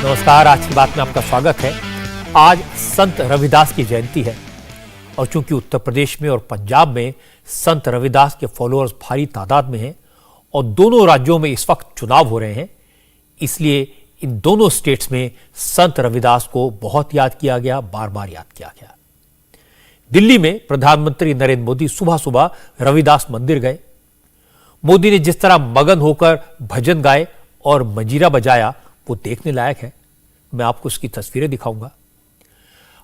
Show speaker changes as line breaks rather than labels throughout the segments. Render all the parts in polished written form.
नमस्कार। आज की बात में आपका स्वागत है। आज संत रविदास की जयंती है और चूंकि उत्तर प्रदेश में और पंजाब में संत रविदास के फॉलोअर्स भारी तादाद में हैं और दोनों राज्यों में इस वक्त चुनाव हो रहे हैं, इसलिए इन दोनों स्टेट्स में संत रविदास को बहुत याद किया गया, बार बार याद किया गया। दिल्ली में प्रधानमंत्री नरेंद्र मोदी सुबह सुबह रविदास मंदिर गए। मोदी ने जिस तरह मगन होकर भजन गाए और मंजीरा बजाया वो देखने लायक है। मैं आपको उसकी तस्वीरें दिखाऊंगा।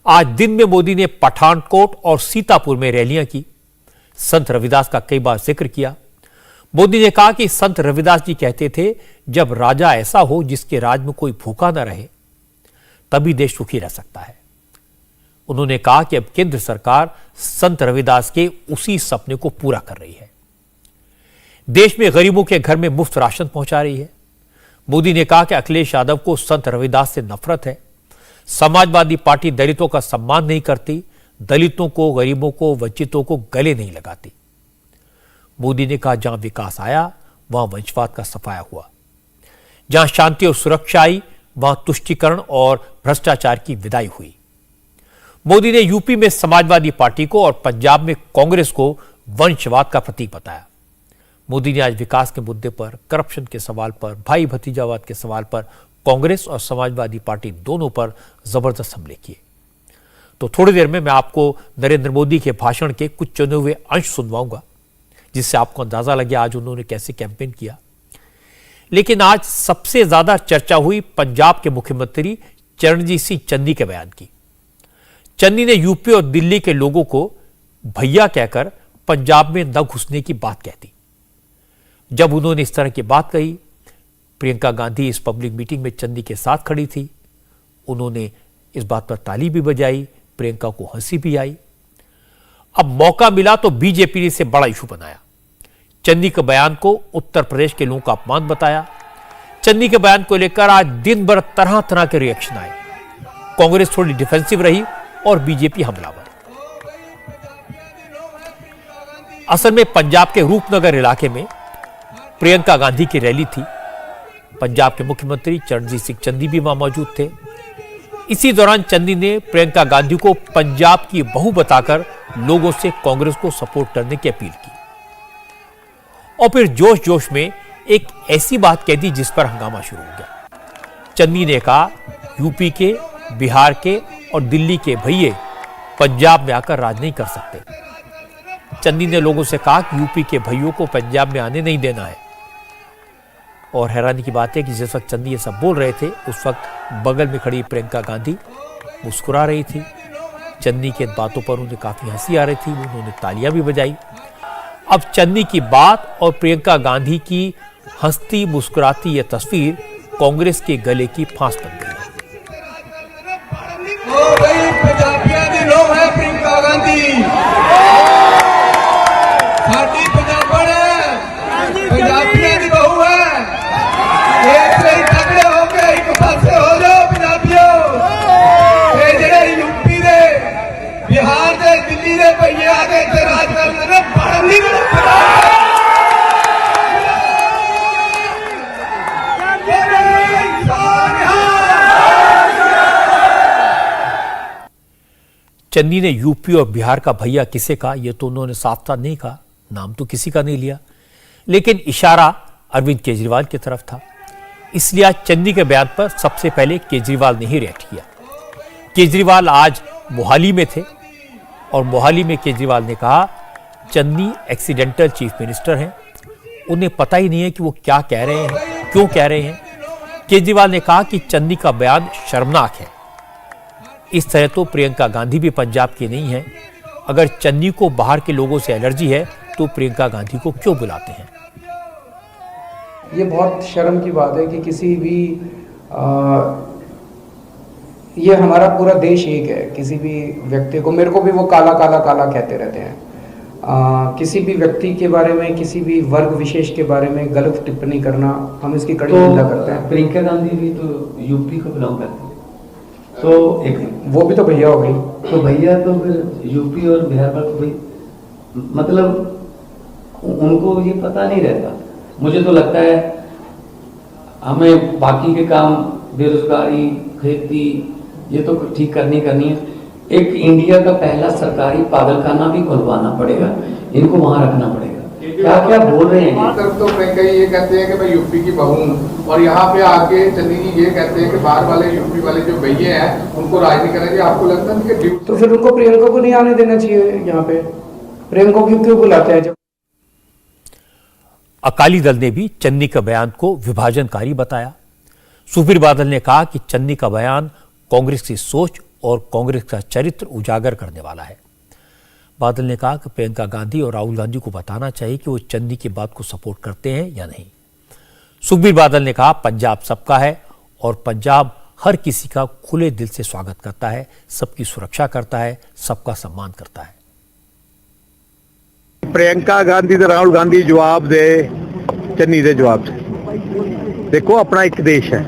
आज दिन में मोदी ने पठानकोट और सीतापुर में रैलियां की। संत रविदास का कई बार जिक्र किया। मोदी ने कहा कि संत रविदास जी कहते थे, जब राजा ऐसा हो जिसके राज में कोई भूखा न रहे तभी देश सुखी रह सकता है। उन्होंने कहा कि अब केंद्र सरकार संत रविदास के उसी सपने को पूरा कर रही है। देश में गरीबों के घर में मुफ्त राशन पहुंचा रही है। मोदी ने कहा कि अखिलेश यादव को संत रविदास से नफरत है। समाजवादी पार्टी दलितों का सम्मान नहीं करती, दलितों को, गरीबों को, वंचितों को गले नहीं लगाती। मोदी ने कहा, जहां विकास आया वहां वंशवाद का सफाया हुआ, जहां शांति और सुरक्षा आई वहां तुष्टीकरण और भ्रष्टाचार की विदाई हुई। मोदी ने यूपी में समाजवादी पार्टी को और पंजाब में कांग्रेस को वंशवाद का प्रतीक बताया। मोदी ने आज विकास के मुद्दे पर, करप्शन के सवाल पर, भाई भतीजावाद के सवाल पर कांग्रेस और समाजवादी पार्टी दोनों पर जबरदस्त हमले किए। तो थोड़ी देर में मैं आपको नरेंद्र मोदी के भाषण के कुछ चुने हुए अंश सुनवाऊंगा, जिससे आपको अंदाजा लगे आज उन्होंने कैसे कैंपेन किया। लेकिन आज सबसे ज्यादा चर्चा हुई पंजाब के मुख्यमंत्री चरणजीत सिंह चन्नी के बयान की। चन्नी ने यूपी और दिल्ली के लोगों को भैया कहकर पंजाब में न घुसने की बात कह दी। जब उन्होंने इस तरह की बात कही, प्रियंका गांधी इस पब्लिक मीटिंग में चन्नी के साथ खड़ी थी। उन्होंने इस बात पर ताली भी बजाई, प्रियंका को हंसी भी आई। अब मौका मिला तो बीजेपी ने इसे बड़ा इशू बनाया। चन्नी के बयान को उत्तर प्रदेश के लोगों का अपमान बताया। चन्नी के बयान को लेकर आज दिन भर तरह तरह के रिएक्शन आए। कांग्रेस थोड़ी डिफेंसिव रही और बीजेपी हमलावर। असल में पंजाब के रूपनगर इलाके में प्रियंका गांधी की रैली थी। पंजाब के मुख्यमंत्री चरणजीत सिंह चन्नी भी वहां मौजूद थे। इसी दौरान चन्नी ने प्रियंका गांधी को पंजाब की बहू बताकर लोगों से कांग्रेस को सपोर्ट करने की अपील की और फिर जोश जोश में एक ऐसी बात कह दी जिस पर हंगामा शुरू हो गया। चन्नी ने कहा, यूपी के, बिहार के और दिल्ली के भैये पंजाब में आकर राज नहीं कर सकते। चन्नी ने लोगों से कहा कि यूपी के भैयों को पंजाब में आने नहीं देना है। और हैरानी की बात है कि जिस वक्त चन्नी ये सब बोल रहे थे, उस वक्त बगल में खड़ी प्रियंका गांधी मुस्कुरा रही थी। चन्नी के बातों पर उन्हें काफी हंसी आ रही थी, उन्होंने तालियां भी बजाई। अब चन्नी की बात और प्रियंका गांधी की हंसती मुस्कुराती यह तस्वीर कांग्रेस के गले की फांस बन गई। चन्नी ने यूपी और बिहार का भैया किसे कहा, यह तो उन्होंने साफ साफ नहीं कहा, नाम तो किसी का नहीं लिया, लेकिन इशारा अरविंद केजरीवाल की तरफ था। इसलिए आज चन्नी के बयान पर सबसे पहले केजरीवाल ने ही रिएक्ट किया। केजरीवाल आज मोहाली में थे और मोहाली में केजरीवाल ने कहा, चन्नी एक्सीडेंटल चीफ मिनिस्टर हैं, उन्हें पता ही नहीं है कि वो क्या कह रहे हैं, क्यों कह रहे हैं। केजरीवाल ने कहा कि चन्नी का बयान शर्मनाक है। इस तरह तो प्रियंका गांधी भी पंजाब की नहीं है। अगर चन्नी को बाहर के लोगों से एलर्जी है तो प्रियंका गांधी को क्यों बुलाते हैं।
ये बहुत शर्म की बात है कि किसी भी ये हमारा पूरा देश एक है। किसी भी व्यक्ति को, मेरे को भी वो काला काला काला कहते रहते हैं। किसी भी व्यक्ति के बारे में, किसी भी वर्ग विशेष के बारे में गलत टिप्पणी करना, हम इसकी कड़ी निंदा करते हैं।
प्रियंका गांधी भी तो यूपी को बिलोंग करती है, तो एक
वो भी तो भैया हो गई।
तो भैया तो फिर यूपी और बिहार पर तो भाई मतलब उनको ये पता नहीं रहता। मुझे तो लगता है हमें बाकी के काम बेरोजगारी, खेती, ये तो ठीक करनी है। एक इंडिया का पहला सरकारी पागलखाना भी खुलवाना पड़ेगा, इनको वहां रखना पड़ेगा। क्या क्या बोल रहे हैं?
तरफ तो प्रियंका ये कहते हैं कि मैं यूपी की बहू हूँ, और यहाँ पे आके चन्नी जी ये कहते हैं कि बाहर वाले यूपी वाले जो भैये हैं उनको राज नहीं करना चाहिए। आपको लगता है कि
तो फिर उनको प्रियंका को नहीं आने देना चाहिए यहाँ पे? प्रियंका को क्यों बुलाते हैं? जब
अकाली दल ने भी चन्नी का बयान को विभाजनकारी बताया। सुखबीर बादल ने कहा कि चन्नी का बयान कांग्रेस की सोच और कांग्रेस का चरित्र उजागर करने वाला है। बादल ने कहा कि प्रियंका गांधी और राहुल गांधी को बताना चाहिए कि वो चन्नी की बात को सपोर्ट करते हैं या नहीं। सुखबीर बादल ने कहा पंजाब सबका है और पंजाब हर किसी का खुले दिल से स्वागत करता है, सबकी सुरक्षा करता है, सबका सम्मान करता है।
प्रियंका गांधी ਤੇ ਰਾਹੁਲ ਗਾਂਧੀ ਜਵਾਬ ਦੇ ਚੰਨੀ ਦੇ ਜਵਾਬ ਦੇ ਦੇਖੋ ਆਪਣਾ ਇੱਕ ਦੇਸ਼ ਹੈ,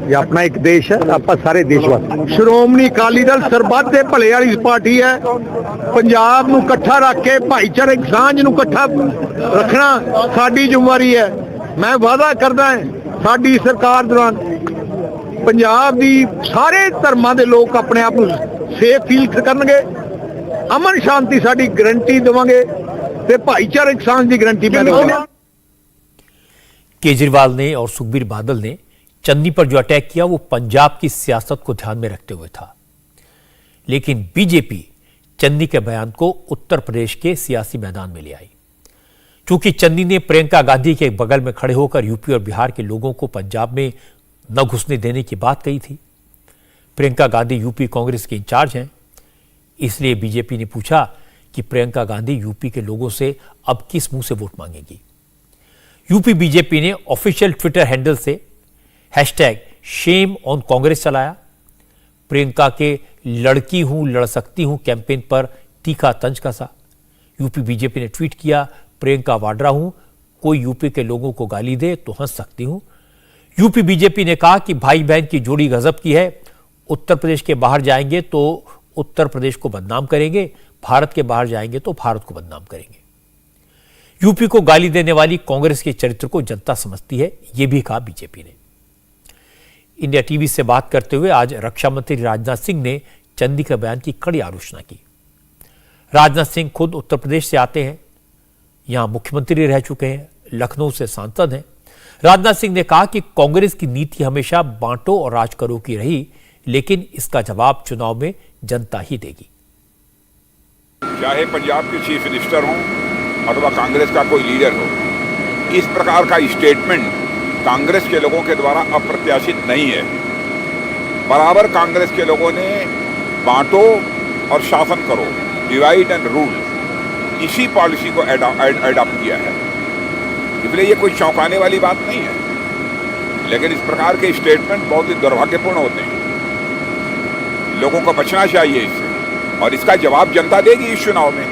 ਇਹ ਆਪਣਾ ਇੱਕ ਦੇਸ਼ ਹੈ, ਆਪਾਂ ਸਾਰੇ ਦੇਸ਼ਵਾਸੀ। ਸ਼੍ਰੋਮਣੀ ਅਕਾਲੀ ਦਲ ਸਰਬੱਤ ਦੇ ਭਲੇ ਵਾਲੀ ਪਾਰਟੀ ਹੈ। ਪੰਜਾਬ ਨੂੰ ਇਕੱਠਾ ਰੱਖ ਕੇ ਭਾਈਚਾਰਕ ਸਾਂਝ ਨੂੰ ਇਕੱਠਾ ਰੱਖਣਾ ਸਾਡੀ ਜ਼ਿੰਮੇਵਾਰੀ ਹੈ। ਮੈਂ ਵਾਅਦਾ ਕਰਦਾ ਹਾਂ ਸਾਡੀ ਸਰਕਾਰ ਦੌਰਾਨ ਪੰਜਾਬ ਦੀ ਸਾਰੇ ਧਰਮਾਂ ਦੇ ਲੋਕ ਆਪਣੇ ਆਪ ਨੂੰ ਸੇਫ ਫੀਲ ਕਰਨਗੇ। अमन शांति साडी गारंटी देवांगे ते भाईचारक सांझ की गारंटी देवांगे।
केजरीवाल ने और सुखबीर बादल ने चन्नी पर जो अटैक किया वो पंजाब की सियासत को ध्यान में रखते हुए था, लेकिन बीजेपी चन्नी के बयान को उत्तर प्रदेश के सियासी मैदान में ले आई। चूंकि चन्नी ने प्रियंका गांधी के बगल में खड़े होकर यूपी और बिहार के लोगों को पंजाब में न घुसने देने की बात कही थी। प्रियंका गांधी यूपी कांग्रेस के इंचार्ज हैं, इसलिए बीजेपी ने पूछा कि प्रियंका गांधी यूपी के लोगों से अब किस मुंह से वोट मांगेगी। यूपी बीजेपी ने ऑफिशियल ट्विटर हैंडल से #शेम ऑन कांग्रेस चलाया। प्रियंका के लड़की हूं लड़ सकती हूं कैंपेन पर तीखा तंज कसा। यूपी बीजेपी ने ट्वीट किया, प्रियंका वाड्रा हूं, कोई यूपी के लोगों को गाली दे तो हंस सकती हूं। यूपी बीजेपी ने कहा कि भाई बहन की जोड़ी गजब की है, उत्तर प्रदेश के बाहर जाएंगे तो उत्तर प्रदेश को बदनाम करेंगे, भारत के बाहर जाएंगे तो भारत को बदनाम करेंगे। यूपी को गाली देने वाली कांग्रेस के चरित्र को जनता समझती है, यह भी कहा बीजेपी ने। इंडिया टीवी से बात करते हुए आज रक्षा मंत्री राजनाथ सिंह ने चन्नी के बयान की कड़ी आलोचना की। राजनाथ सिंह खुद उत्तर प्रदेश से आते हैं, यहां मुख्यमंत्री रह चुके हैं, लखनऊ से सांसद हैं। राजनाथ सिंह ने कहा कि कांग्रेस की नीति हमेशा बांटो और राज करो की रही, लेकिन इसका जवाब चुनाव में जनता ही देगी।
चाहे पंजाब के चीफ मिनिस्टर हों अथवा कांग्रेस का कोई लीडर हो, इस प्रकार का स्टेटमेंट कांग्रेस के लोगों के द्वारा अप्रत्याशित नहीं है। बराबर कांग्रेस के लोगों ने बांटो और शासन करो, डिवाइड एंड रूल, इसी पॉलिसी को एडॉप्ट किया है। इसलिए ये कोई चौंकाने वाली बात नहीं है, लेकिन इस प्रकार के स्टेटमेंट बहुत ही दुर्भाग्यपूर्ण होते हैं। लोगों को बचना चाहिए इससे, और इसका जवाब जनता देगी इस चुनाव में।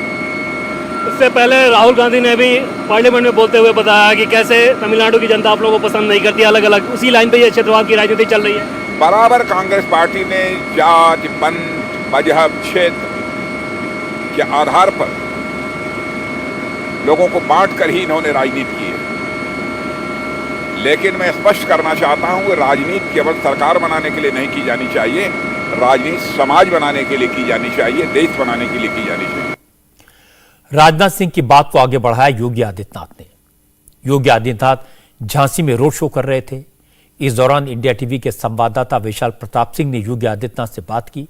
इससे पहले राहुल गांधी ने भी पार्लियामेंट में बोलते हुए बताया कि कैसे तमिलनाडु की जनता आप लोगों को पसंद नहीं करती, अलग अलग उसी लाइन पे ये क्षेत्रवाद की राजनीति चल रही है।
बराबर कांग्रेस पार्टी ने जाति, पंथ, मजहब, क्षेत्र के आधार पर लोगों को बांट कर ही इन्होंने राजनीति की है। लेकिन मैं स्पष्ट करना चाहता हूं कि राजनीति केवल सरकार बनाने के लिए नहीं की जानी चाहिए, राजनीति समाज बनाने के लिए की जानी चाहिए, देश बनाने के लिए की जानी चाहिए।
राजनाथ सिंह की बात को आगे बढ़ाया योगी आदित्यनाथ ने। योगी आदित्यनाथ झांसी में रोड शो कर रहे थे। इस दौरान इंडिया टीवी के संवाददाता विशाल प्रताप सिंह ने योगी आदित्यनाथ से बात की,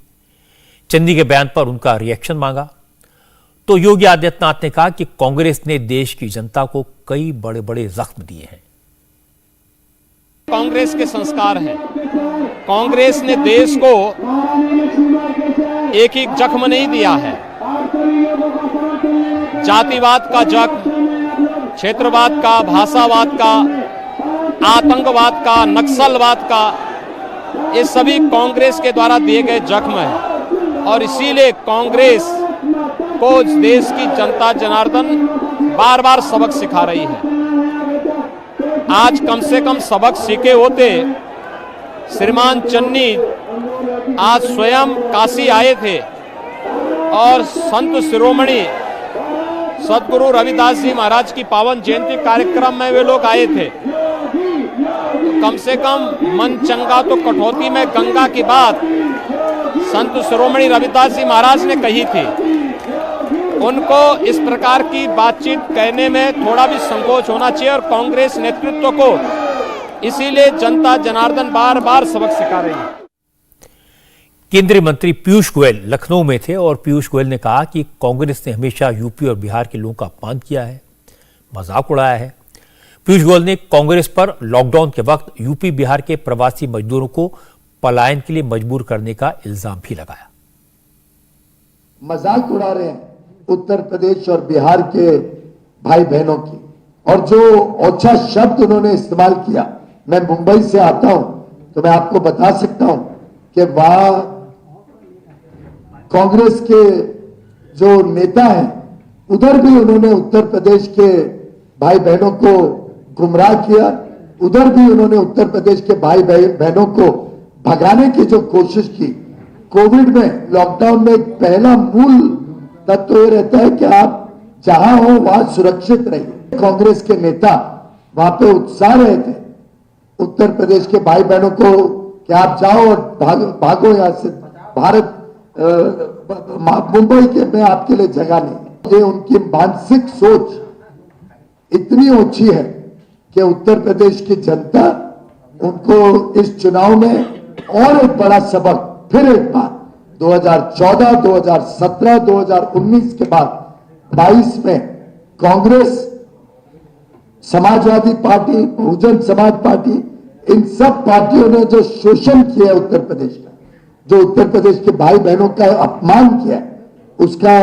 चन्नी के बयान पर उनका रिएक्शन मांगा। तो योगी आदित्यनाथ ने कहा कि कांग्रेस ने देश की जनता को कई बड़े बड़े जख्म दिए हैं।
कांग्रेस के संस्कार हैं। कांग्रेस ने देश को एक ही जख्म नहीं दिया है, जातिवाद का जख्म, क्षेत्रवाद का, भाषावाद का, आतंकवाद का, नक्सलवाद का, ये सभी कांग्रेस के द्वारा दिए गए जख्म हैं। और इसीलिए कांग्रेस को देश की जनता जनार्दन बार बार सबक सिखा रही है। आज कम से कम सबक सीखे होते श्रीमान चन्नी आज स्वयं काशी आए थे और संत शिरोमणि सदगुरु रविदास जी महाराज की पावन जयंती कार्यक्रम में वे लोग आए थे। कम से कम मन चंगा तो कठौती में गंगा की बात संत शिरोमणि रविदास जी महाराज ने कही थी। उनको इस प्रकार की बातचीत कहने में थोड़ा भी संकोच होना चाहिए और कांग्रेस नेतृत्व को इसीलिए जनता जनार्दन बार बार सबक सिखा रही है।
केंद्रीय मंत्री पीयूष गोयल लखनऊ में थे और पीयूष गोयल ने कहा कि कांग्रेस ने हमेशा यूपी और बिहार के लोगों का अपमान किया है, मजाक उड़ाया है। पीयूष गोयल ने कांग्रेस पर लॉकडाउन के वक्त यूपी बिहार के प्रवासी मजदूरों को पलायन के लिए मजबूर करने का इल्जाम भी लगाया।
मजाक उड़ा रहे हैं उत्तर प्रदेश और बिहार के भाई बहनों की, और जो ओछा शब्द उन्होंने इस्तेमाल किया। मैं मुंबई से आता हूं तो मैं आपको बता सकता हूं कि वहां कांग्रेस के जो नेता हैं उधर भी उन्होंने उत्तर प्रदेश के भाई बहनों को गुमराह किया, उधर भी उन्होंने उत्तर प्रदेश के भाई बहनों को भगाने की जो कोशिश की। कोविड में, लॉकडाउन में एक पहला मूल तत्व तो ये रहता है कि आप जहां हो वहां सुरक्षित रहिए। कांग्रेस के नेता वहां पे उत्साह रहे थे उत्तर प्रदेश के भाई बहनों को कि आप जाओ और भागो यहां से, भारत मुंबई के में आपके लिए जगह नहीं। ये उनकी मानसिक सोच इतनी ऊंची है कि उत्तर प्रदेश की जनता उनको इस चुनाव में और एक बड़ा सबक, फिर एक बार 2014, 2017, 2019 के बाद 22 में कांग्रेस, समाजवादी पार्टी, बहुजन समाज पार्टी, इन सब पार्टियों ने जो शोषण किया उत्तर प्रदेश का, जो उत्तर प्रदेश के भाई बहनों का अपमान किया, उसका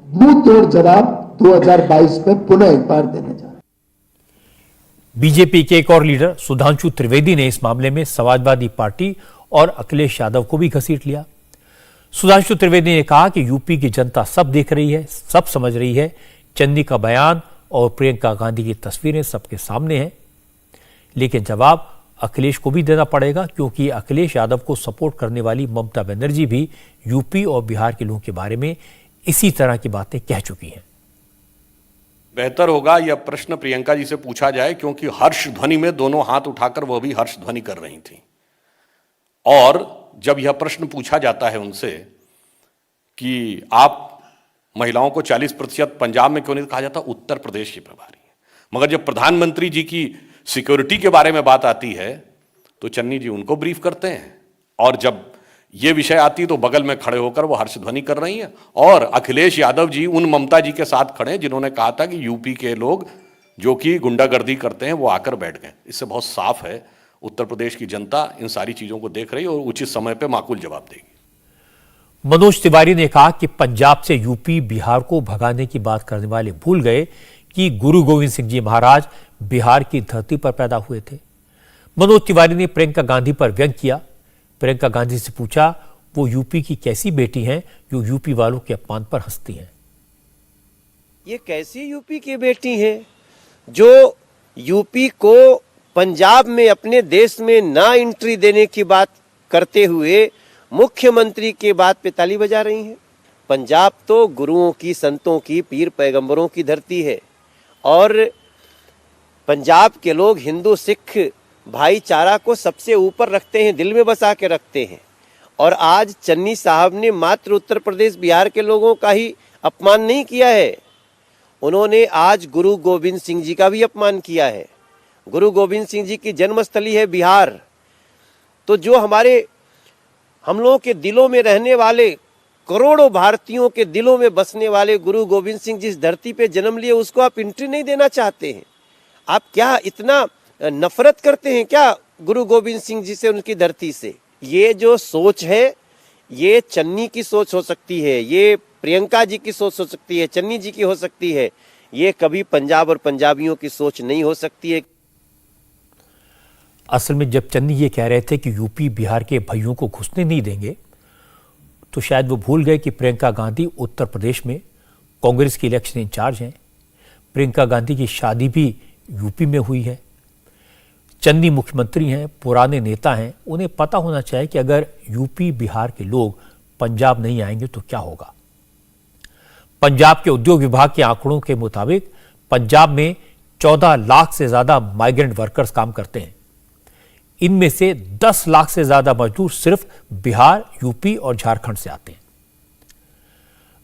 मुंह तोड़ जवाब 2022 में पुनः एक बार देने जा रहे हैं।
बीजेपी के एक और लीडर सुधांशु त्रिवेदी ने इस मामले में समाजवादी पार्टी और अखिलेश यादव को भी घसीट लिया। सुधांशु त्रिवेदी ने कहा कि यूपी की जनता सब देख रही है, सब समझ रही है। चन्नी का बयान और प्रियंका गांधी की तस्वीरें सबके सामने हैं, लेकिन जवाब अखिलेश को भी देना पड़ेगा, क्योंकि अखिलेश यादव को सपोर्ट करने वाली ममता बनर्जी भी यूपी और बिहार के लोगों के बारे में इसी तरह की बातें कह चुकी हैं।
बेहतर होगा यह प्रश्न प्रियंका जी से पूछा जाए, क्योंकि हर्ष ध्वनि में दोनों हाथ उठाकर वह भी हर्ष ध्वनि कर रही थी। और जब यह प्रश्न पूछा जाता है उनसे कि आप महिलाओं को 40% पंजाब में क्यों नहीं, कहा जाता उत्तर प्रदेश की प्रभारी है। मगर जब प्रधानमंत्री जी की सिक्योरिटी के बारे में बात आती है तो चन्नी जी उनको ब्रीफ करते हैं, और जब ये विषय आती है तो बगल में खड़े होकर वो हर्षध्वनि कर रही हैं। और अखिलेश यादव जी उन ममता जी के साथ खड़े हैं जिन्होंने कहा था कि यूपी के लोग जो कि गुंडागर्दी करते हैं वो आकर बैठ गए। इससे बहुत साफ है उत्तर प्रदेश की जनता इन सारी चीजों को देख रही है और उचित समय पर माकूल जवाब देगी।
मनोज तिवारी ने कहा कि पंजाब से यूपी बिहार को भगाने की बात करने वाले भूल गए कि गुरु गोविंद सिंह जी महाराज बिहार की धरती पर पैदा हुए थे। मनोज तिवारी ने प्रियंका गांधी पर व्यंग किया। प्रियंका गांधी से पूछा वो यूपी की कैसी बेटी हैं जो यूपी वालों के अपमान पर हंसती हैं।
ये कैसी यूपी की बेटी हैं जो यूपी को पंजाब में अपने देश में ना एंट्री देने की बात करते हुए मुख्यमंत्री के बाद पे ताली बजा रही हैं। पंजाब तो गुरुओं की, संतों की, पीर पैगंबरों की धरती है और पंजाब के लोग हिंदू सिख भाईचारा को सबसे ऊपर रखते हैं, दिल में बसा के रखते हैं। और आज चन्नी साहब ने मात्र उत्तर प्रदेश बिहार के लोगों का ही अपमान नहीं किया है, उन्होंने आज गुरु गोविंद सिंह जी का भी अपमान किया है। गुरु गोविंद सिंह जी की जन्मस्थली है बिहार। तो जो हम लोगों के दिलों में रहने वाले, करोड़ों भारतीयों के दिलों में बसने वाले गुरु गोविंद सिंह जिस धरती पे जन्म लिए उसको आप एंट्री नहीं देना चाहते हैं। आप क्या इतना नफरत करते हैं क्या गुरु गोविंद सिंह जी से, उनकी धरती से? ये जो सोच है ये चन्नी की सोच हो सकती है, ये प्रियंका जी की सोच हो सकती है, चन्नी जी की हो सकती है, ये कभी पंजाब और पंजाबियों की सोच नहीं हो सकती है।
असल में जब चन्नी ये कह रहे थे कि यूपी बिहार के भाइयों को घुसने नहीं देंगे, तो शायद वो भूल गए कि प्रियंका गांधी उत्तर प्रदेश में कांग्रेस की इलेक्शन इंचार्ज हैं। प्रियंका गांधी की शादी भी यूपी में हुई है। चन्नी मुख्यमंत्री हैं, पुराने नेता हैं, उन्हें पता होना चाहिए कि अगर यूपी बिहार के लोग पंजाब नहीं आएंगे तो क्या होगा। पंजाब के उद्योग विभाग के आंकड़ों के मुताबिक पंजाब में 14 लाख से ज्यादा माइग्रेंट वर्कर्स काम करते हैं। इनमें से 10 लाख से ज्यादा मजदूर सिर्फ बिहार, यूपी और झारखंड से आते हैं।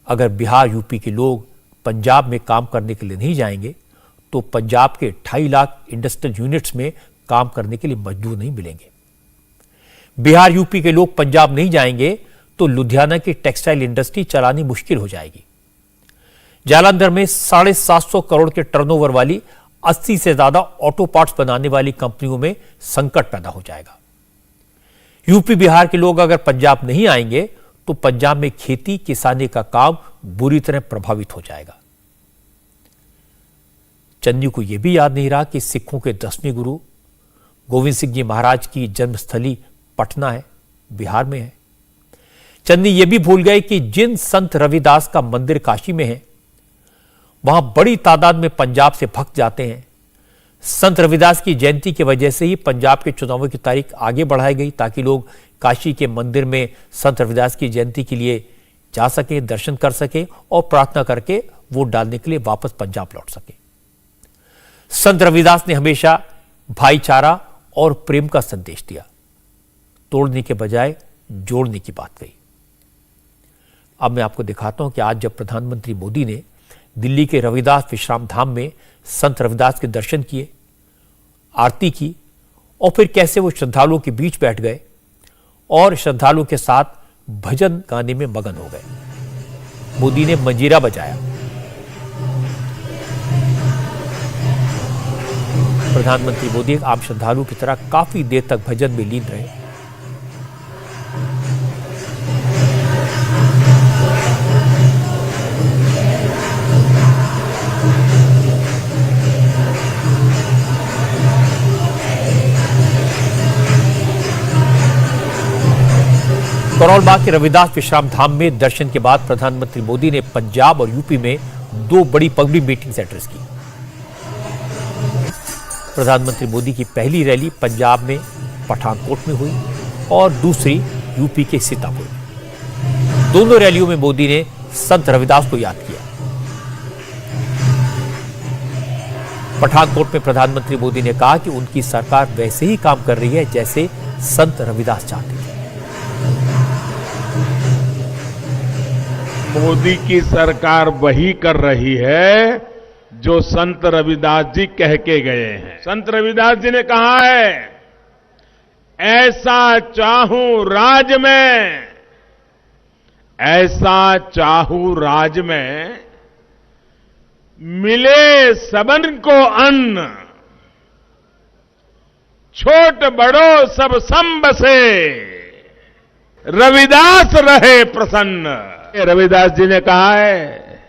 अगर बिहार, यूपी के लोग पंजाब में काम करने के लिए नहीं जाएंगे तो पंजाब के 2.5 लाख इंडस्ट्रियल यूनिट्स में काम करने के लिए मजदूर नहीं मिलेंगे। बिहार, यूपी के लोग पंजाब नहीं जाएंगे तो लुधियाना की टेक्सटाइल इंडस्ट्री चलानी मुश्किल हो जाएगी। जालंधर में 750 करोड़ के टर्नओवर वाली 80 से ज्यादा ऑटो पार्ट्स बनाने वाली कंपनियों में संकट पैदा हो जाएगा। यूपी, बिहार के लोग अगर पंजाब नहीं आएंगे तो पंजाब में खेती किसानी का काम बुरी तरह प्रभावित हो जाएगा। चन्नी को यह भी याद नहीं रहा कि सिखों के 10वें गुरु गोविंद सिंह जी महाराज की जन्मस्थली पटना है, बिहार में है। चन्नी यह भी भूल गए कि जिन संत रविदास का मंदिर काशी में है, वहां बड़ी तादाद में पंजाब से भक्त जाते हैं। संत रविदास की जयंती की वजह से ही पंजाब के चुनावों की तारीख आगे बढ़ाई गई ताकि लोग काशी के मंदिर में संत रविदास की जयंती के लिए जा सके, दर्शन कर सके और प्रार्थना करके वोट डालने के लिए वापस पंजाब लौट सके। संत रविदास ने हमेशा भाईचारा और प्रेम का संदेश दिया, तोड़ने के बजाय जोड़ने की बात कही। अब मैं आपको दिखाता हूं कि आज जब प्रधानमंत्री मोदी ने दिल्ली के रविदास विश्राम धाम में संत रविदास के दर्शन किए, आरती की और फिर कैसे वो श्रद्धालुओं के बीच बैठ गए और श्रद्धालुओं के साथ भजन गाने में मगन हो गए। मोदी ने मंजीरा बजाया। प्रधानमंत्री मोदी एक आम श्रद्धालु की तरह काफी देर तक भजन में लीन रहे। करोल बाग के रविदास विश्राम धाम में दर्शन के बाद प्रधानमंत्री मोदी ने पंजाब और यूपी में 2 बड़ी पब्लिक मीटिंग्स एड्रेस की। प्रधानमंत्री मोदी की पहली रैली पंजाब में पठानकोट में हुई और दूसरी यूपी के सीतापुर में। दोनों रैलियों में मोदी ने संत रविदास को याद किया। पठानकोट में प्रधानमंत्री मोदी ने कहा कि उनकी सरकार वैसे ही काम कर रही है जैसे संत रविदास चाहते थे।
मोदी की सरकार वही कर रही है जो संत रविदास जी कह के गए हैं। संत रविदास जी ने कहा है, ऐसा चाहूं राज में, ऐसा चाहूं राज में, मिले सबन को अन्न, छोट बड़ो सब सम बसे, रविदास रहे प्रसन्न। रविदास जी ने कहा है,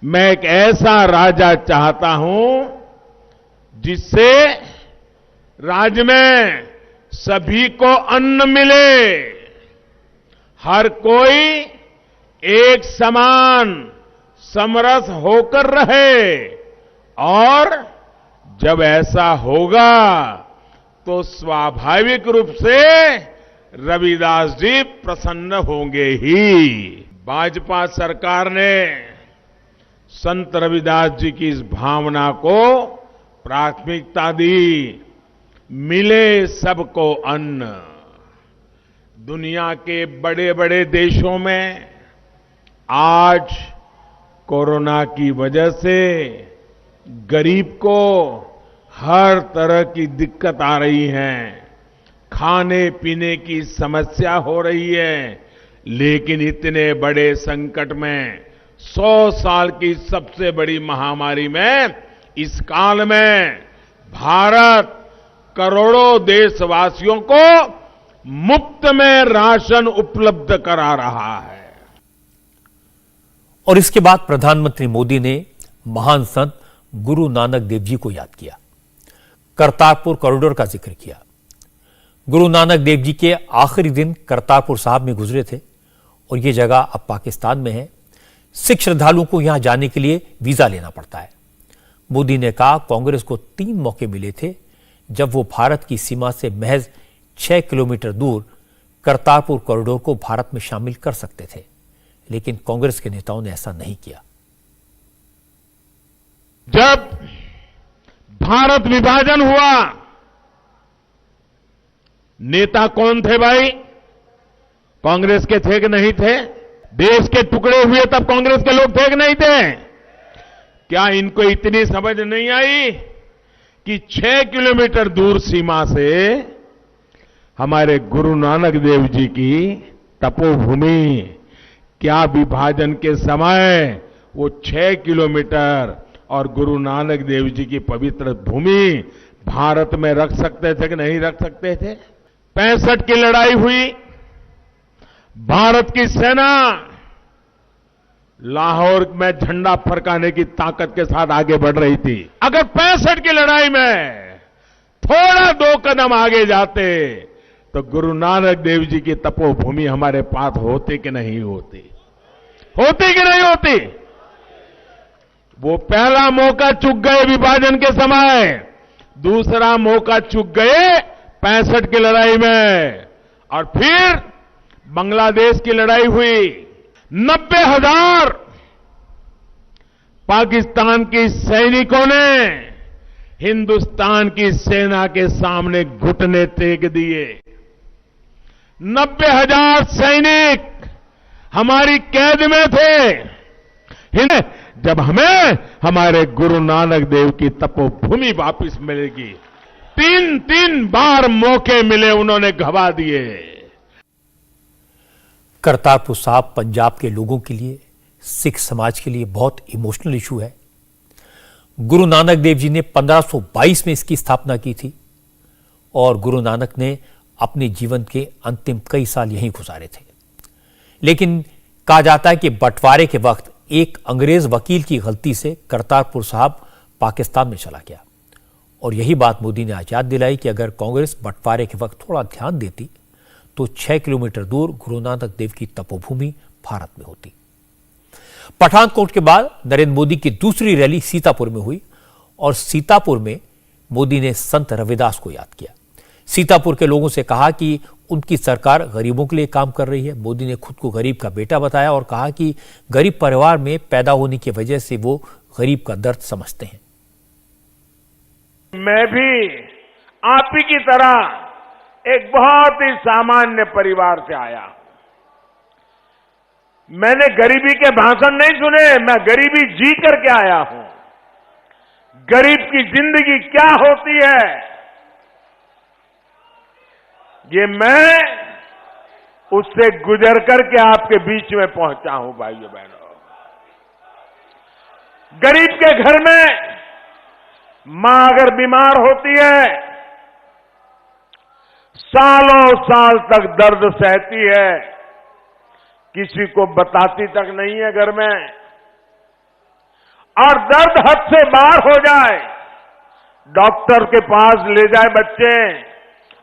मैं एक ऐसा राजा चाहता हूं जिससे राज में सभी को अन्न मिले, हर कोई एक समान समरस होकर रहे, और जब ऐसा होगा तो स्वाभाविक रूप से रविदास जी प्रसन्न होंगे ही। भाजपा सरकार ने संत रविदास जी की इस भावना को प्राथमिकता दी। मिले सबको अन्न। दुनिया के बड़े बड़े देशों में आज कोरोना की वजह से गरीब को हर तरह की दिक्कत आ रही है, खाने पीने की समस्या हो रही है, लेकिन इतने बड़े संकट में 100 साल की सबसे बड़ी महामारी में इस काल में भारत करोड़ों देशवासियों को मुफ्त में राशन उपलब्ध करा रहा है।
और इसके बाद प्रधानमंत्री मोदी ने महान संत गुरु नानक देव जी को याद किया, करतारपुर कॉरिडोर का जिक्र किया। गुरु नानक देव जी के आखिरी दिन करतारपुर साहब में गुजरे थे और यह जगह अब पाकिस्तान में है। सिख श्रद्धालुओं को यहां जाने के लिए वीजा लेना पड़ता है। मोदी ने कहा, कांग्रेस को 3 मौके मिले थे जब वो भारत की सीमा से महज 6 किलोमीटर दूर करतारपुर कॉरिडोर को भारत में शामिल कर सकते थे, लेकिन कांग्रेस के नेताओं ने ऐसा नहीं किया।
जब भारत विभाजन हुआ नेता कौन थे भाई? कांग्रेस के थे कि नहीं थे? देश के टुकड़े हुए तब कांग्रेस के लोग थे कि नहीं थे? क्या इनको इतनी समझ नहीं आई कि 6 किलोमीटर दूर सीमा से हमारे गुरु नानक देव जी की तपोभूमि, क्या विभाजन के समय वो 6 किलोमीटर और गुरु नानक देव जी की पवित्र भूमि भारत में रख सकते थे कि नहीं रख सकते थे? 65 की लड़ाई हुई, भारत की सेना लाहौर में झंडा फरकाने की ताकत के साथ आगे बढ़ रही थी। अगर 65 की लड़ाई में थोड़ा 2 कदम आगे जाते तो गुरु नानक देव जी की तपोभूमि हमारे पास होती कि नहीं होती? होती कि नहीं होती? वो पहला मौका चूक गए विभाजन के समय, दूसरा मौका चूक गए 65 की लड़ाई में, और फिर बांग्लादेश की लड़ाई हुई। 90,000 पाकिस्तान के सैनिकों ने हिंदुस्तान की सेना के सामने घुटने टेक दिए। 90,000 सैनिक हमारी कैद में थे। जब हमें हमारे गुरु नानक देव की तपोभूमि वापस मिलेगी, 3 बार मौके मिले, उन्होंने गवा दिए।
करतारपुर साहब पंजाब के लोगों के लिए, सिख समाज के लिए बहुत इमोशनल इशू है। गुरु नानक देव जी ने 1522 में इसकी स्थापना की थी और गुरु नानक ने अपने जीवन के अंतिम कई साल यहीं गुजारे थे। लेकिन कहा जाता है कि बंटवारे के वक्त एक अंग्रेज वकील की गलती से करतारपुर साहब पाकिस्तान में चला गया, और यही बात मोदी ने आज याद दिलाई कि अगर कांग्रेस बंटवारे के वक्त थोड़ा ध्यान देती तो 6 किलोमीटर दूर गुरु नानक देव की तपोभूमि भारत में होती। पठानकोट के बाद नरेंद्र मोदी की दूसरी रैली सीतापुर में हुई और सीतापुर में मोदी ने संत रविदास को याद किया। सीतापुर के लोगों से कहा कि उनकी सरकार गरीबों के लिए काम कर रही है। मोदी ने खुद को गरीब का बेटा बताया और कहा कि गरीब परिवार में पैदा होने की वजह से वो गरीब का दर्द समझते हैं।
मैं भी आप ही की तरह एक बहुत ही सामान्य परिवार से आया। मैंने गरीबी के भाषण नहीं सुने, मैं गरीबी जी करके आया हूं। गरीब की जिंदगी क्या होती है, ये मैं उससे गुजर करके आपके बीच में पहुंचा हूं। भाइयों बहनों, गरीब के घर में मां अगर बीमार होती है, सालों साल तक दर्द सहती है, किसी को बताती तक नहीं है घर में, और दर्द हद से बाहर हो जाए, डॉक्टर के पास ले जाए बच्चे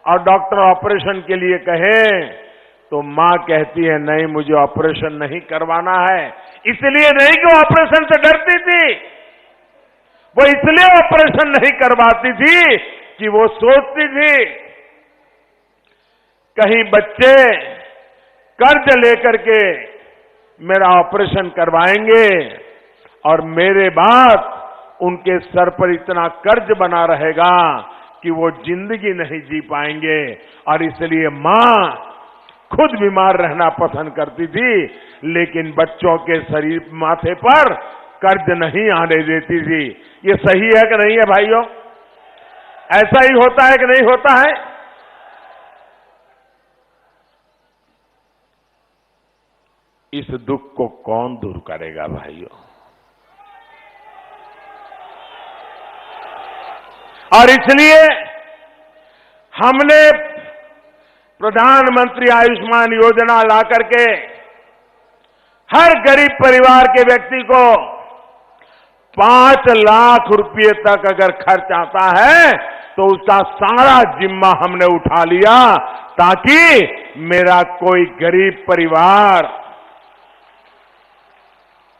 और डॉक्टर ऑपरेशन के लिए कहे तो मां कहती है नहीं, मुझे ऑपरेशन नहीं करवाना है। इसलिए नहीं कि ऑपरेशन से डरती थी, वो इसलिए ऑपरेशन नहीं करवाती थी कि वो सोचती थी कहीं बच्चे कर्ज लेकर के मेरा ऑपरेशन करवाएंगे और मेरे बाद उनके सर पर इतना कर्ज बना रहेगा कि वो जिंदगी नहीं जी पाएंगे, और इसलिए मां खुद बीमार रहना पसंद करती थी, लेकिन बच्चों के शरीर माथे पर कर्ज नहीं आने देती थी। ये सही है कि नहीं है भाइयों? ऐसा ही होता है कि नहीं होता है? इस दुख को कौन दूर करेगा भाइयों? और इसलिए हमने प्रधानमंत्री आयुष्मान योजना ला करके हर गरीब परिवार के व्यक्ति को 5 लाख रुपए तक अगर खर्च आता है तो उसका सारा जिम्मा हमने उठा लिया, ताकि मेरा कोई गरीब परिवार